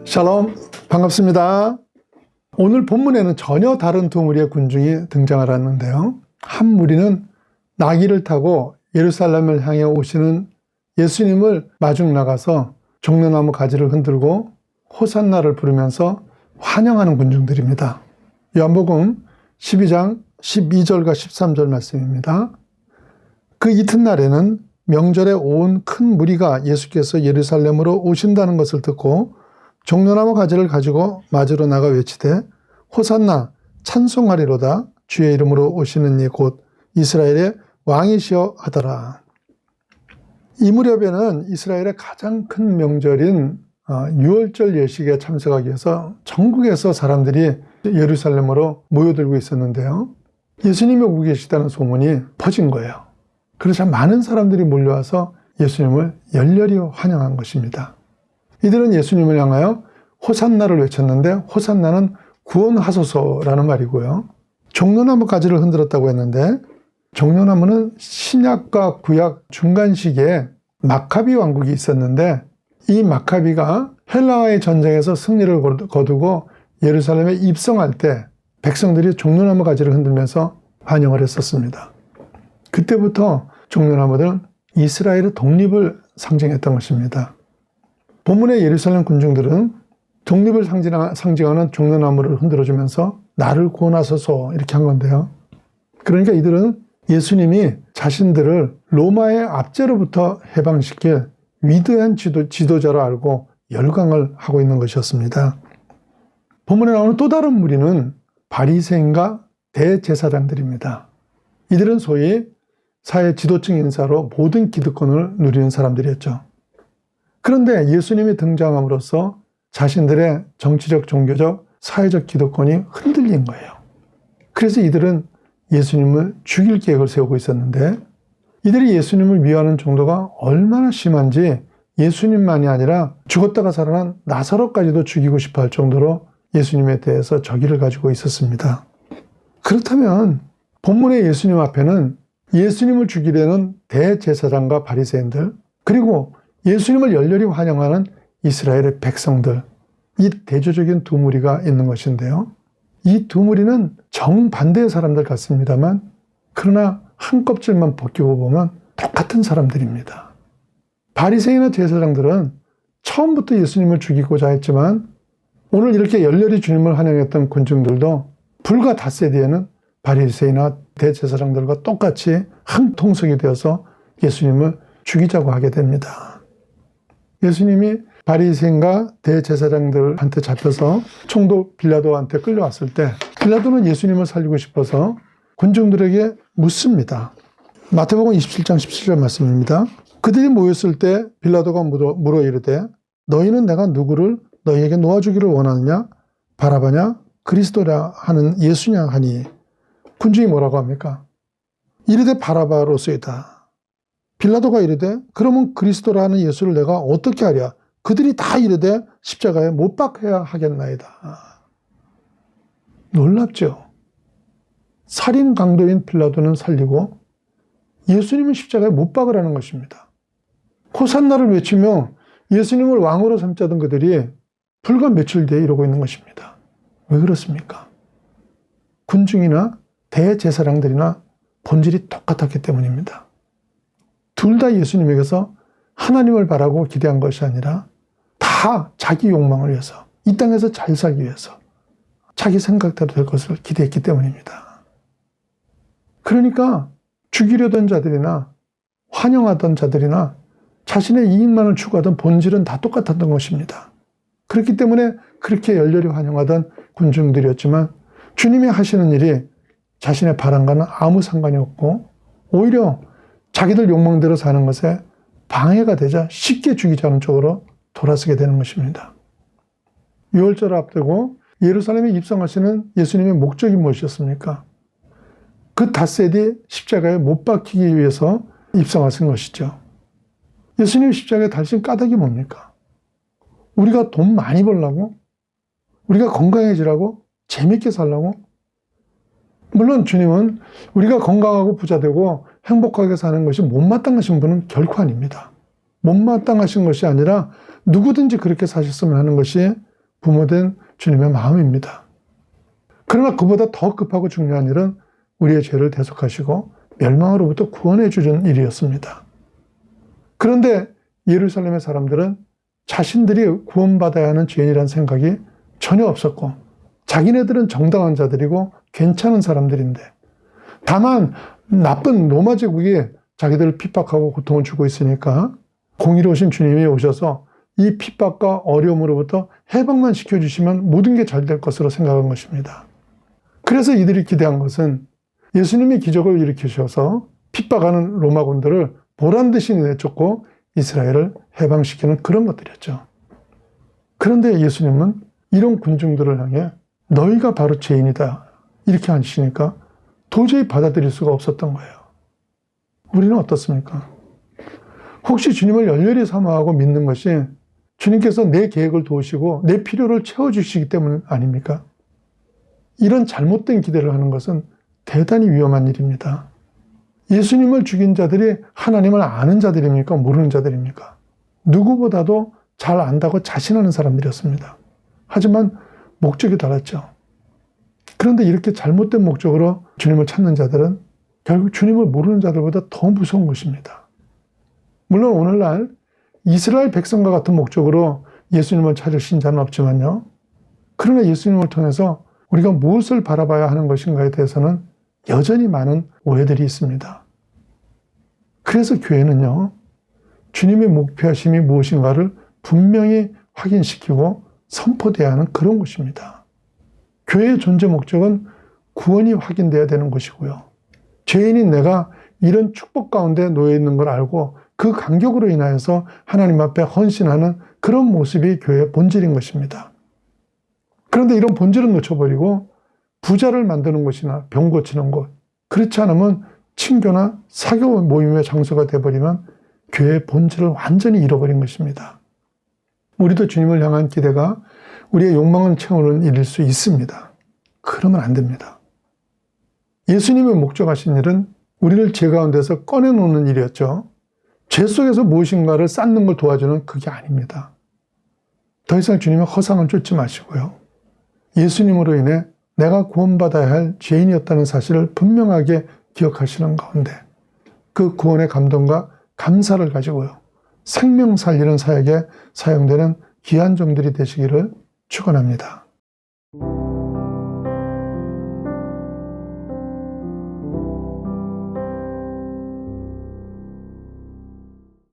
샬롬, 반갑습니다. 오늘 본문에는 전혀 다른 두 무리의 군중이 등장을 하는데요. 한 무리는 나귀를 타고 예루살렘을 향해 오시는 예수님을 마중 나가서 종려나무 가지를 흔들고 호산나를 부르면서 환영하는 군중들입니다. 요한복음 12장 12절과 13절 말씀입니다. 그 이튿날에는 명절에 온 큰 무리가 예수께서 예루살렘으로 오신다는 것을 듣고 종려나무 가지를 가지고 맞으러 나가 외치되 호산나 찬송하리로다 주의 이름으로 오시는 이 곧 이스라엘의 왕이시여 하더라. 이 무렵에는 이스라엘의 가장 큰 명절인 유월절 예식에 참석하기 위해서 전국에서 사람들이 예루살렘으로 모여들고 있었는데요. 예수님이 오고 계시다는 소문이 퍼진 거예요. 그래서 많은 사람들이 몰려와서 예수님을 열렬히 환영한 것입니다. 이들은 예수님을 향하여 호산나를 외쳤는데 호산나는 구원하소서라는 말이고요. 종려나무 가지를 흔들었다고 했는데 종려나무는 신약과 구약 중간 시기에 마카비 왕국이 있었는데 이 마카비가 헬라와의 전쟁에서 승리를 거두고 예루살렘에 입성할 때 백성들이 종려나무 가지를 흔들면서 환영을 했었습니다. 그때부터 종려나무들은 이스라엘의 독립을 상징했던 것입니다. 본문의 예루살렘 군중들은 독립을 상징하는 종려나무를 흔들어주면서 나를 구원하소서 이렇게 한 건데요. 그러니까 이들은 예수님이 자신들을 로마의 압제로부터 해방시킬 위대한 지도자로 알고 열광을 하고 있는 것이었습니다. 본문에 나오는 또 다른 무리는 바리새인과 대제사장들입니다. 이들은 소위 사회 지도층 인사로 모든 기득권을 누리는 사람들이었죠. 그런데 예수님이 등장함으로써 자신들의 정치적, 종교적, 사회적 기득권이 흔들린 거예요. 그래서 이들은 예수님을 죽일 계획을 세우고 있었는데 이들이 예수님을 미워하는 정도가 얼마나 심한지 예수님만이 아니라 죽었다가 살아난 나사로까지도 죽이고 싶어 할 정도로 예수님에 대해서 적의를 가지고 있었습니다. 그렇다면 본문의 예수님 앞에는 예수님을 죽이려는 대제사장과 바리새인들 그리고 예수님을 열렬히 환영하는 이스라엘의 백성들, 이 대조적인 두 무리가 있는 것인데요. 이 두 무리는 정반대의 사람들 같습니다만 그러나 한 껍질만 벗기고 보면 똑같은 사람들입니다. 바리새인과 제사장들은 처음부터 예수님을 죽이고자 했지만 오늘 이렇게 열렬히 주님을 환영했던 군중들도 불과 닷새 뒤에는 바리새인과 대제사장들과 똑같이 한 통속이 되어서 예수님을 죽이자고 하게 됩니다. 예수님이 바리새인과 대제사장들한테 잡혀서 총독 빌라도한테 끌려왔을 때 빌라도는 예수님을 살리고 싶어서 군중들에게 묻습니다. 마태복음 27장 17절 말씀입니다. 그들이 모였을 때 빌라도가 물어 이르되 너희는 내가 누구를 너희에게 놓아주기를 원하느냐? 바라바냐? 그리스도라 하는 예수냐 하니 군중이 뭐라고 합니까? 이르되 바라바로소이다. 빌라도가 이르되 그러면 그리스도라 하는 예수를 내가 어떻게 하랴? 그들이 다 이르되 십자가에 못 박혀야 하겠나이다. 놀랍죠? 살인 강도인 빌라도는 살리고 예수님은 십자가에 못 박으라는 것입니다. 호산나를 외치며 예수님을 왕으로 삼자던 그들이 불과 며칠 뒤에 이러고 있는 것입니다. 왜 그렇습니까? 군중이나 대제사장들이나 본질이 똑같았기 때문입니다. 둘 다 예수님에게서 하나님을 바라고 기대한 것이 아니라 다 자기 욕망을 위해서, 이 땅에서 잘 살기 위해서 자기 생각대로 될 것을 기대했기 때문입니다. 그러니까 죽이려던 자들이나 환영하던 자들이나 자신의 이익만을 추구하던 본질은 다 똑같았던 것입니다. 그렇기 때문에 그렇게 열렬히 환영하던 군중들이었지만 주님이 하시는 일이 자신의 바람과는 아무 상관이 없고 오히려 자기들 욕망대로 사는 것에 방해가 되자 쉽게 죽이자는 쪽으로 돌아서게 되는 것입니다. 유월절을 앞두고 예루살렘에 입성하시는 예수님의 목적이 무엇이었습니까? 그 닷새 뒤 십자가에 못 박히기 위해서 입성하신 것이죠. 예수님 십자가에 달신 까닭이 뭡니까? 우리가 돈 많이 벌라고? 우리가 건강해지라고? 재밌게 살라고? 물론 주님은 우리가 건강하고 부자되고 행복하게 사는 것이 못마땅하신 분은 결코 아닙니다. 못마땅하신 것이 아니라 누구든지 그렇게 사셨으면 하는 것이 부모된 주님의 마음입니다. 그러나 그보다 더 급하고 중요한 일은 우리의 죄를 대속하시고 멸망으로부터 구원해 주는 일이었습니다. 그런데 예루살렘의 사람들은 자신들이 구원받아야 하는 죄인이라는 생각이 전혀 없었고 자기네들은 정당한 자들이고 괜찮은 사람들인데 다만 나쁜 로마 제국이 자기들을 핍박하고 고통을 주고 있으니까 공의로우신 주님이 오셔서 이 핍박과 어려움으로부터 해방만 시켜주시면 모든 게 잘 될 것으로 생각한 것입니다. 그래서 이들이 기대한 것은 예수님이 기적을 일으키셔서 핍박하는 로마군들을 보란듯이 내쫓고 이스라엘을 해방시키는 그런 것들이었죠. 그런데 예수님은 이런 군중들을 향해 너희가 바로 죄인이다 이렇게 하시니까 도저히 받아들일 수가 없었던 거예요. 우리는 어떻습니까? 혹시 주님을 열렬히 사모하고 믿는 것이 주님께서 내 계획을 도우시고 내 필요를 채워주시기 때문 아닙니까? 이런 잘못된 기대를 하는 것은 대단히 위험한 일입니다. 예수님을 죽인 자들이 하나님을 아는 자들입니까? 모르는 자들입니까? 누구보다도 잘 안다고 자신하는 사람들이었습니다. 하지만 목적이 달랐죠. 그런데 이렇게 잘못된 목적으로 주님을 찾는 자들은 결국 주님을 모르는 자들보다 더 무서운 것입니다. 물론 오늘날 이스라엘 백성과 같은 목적으로 예수님을 찾을 신자는 없지만요. 그러나 예수님을 통해서 우리가 무엇을 바라봐야 하는 것인가에 대해서는 여전히 많은 오해들이 있습니다. 그래서 교회는요, 주님의 목표하심이 무엇인가를 분명히 확인시키고 선포돼야 하는 그런 곳입니다. 교회의 존재 목적은 구원이 확인돼야 되는 것이고요. 죄인인 내가 이런 축복 가운데 놓여 있는 걸 알고 그 간격으로 인하여서 하나님 앞에 헌신하는 그런 모습이 교회의 본질인 것입니다. 그런데 이런 본질은 놓쳐버리고 부자를 만드는 곳이나 병 고치는 곳, 그렇지 않으면 친교나 사교 모임의 장소가 되어버리면 교회의 본질을 완전히 잃어버린 것입니다. 우리도 주님을 향한 기대가 우리의 욕망을 채우는 일일 수 있습니다. 그러면 안 됩니다. 예수님이 목적하신 일은 우리를 죄 가운데서 꺼내놓는 일이었죠. 죄 속에서 무엇인가를 쌓는 걸 도와주는 그게 아닙니다. 더 이상 주님의 허상을 쫓지 마시고요. 예수님으로 인해 내가 구원받아야 할 죄인이었다는 사실을 분명하게 기억하시는 가운데 그 구원의 감동과 감사를 가지고요. 생명 살리는 사역에 사용되는 귀한 종들이 되시기를 축원합니다.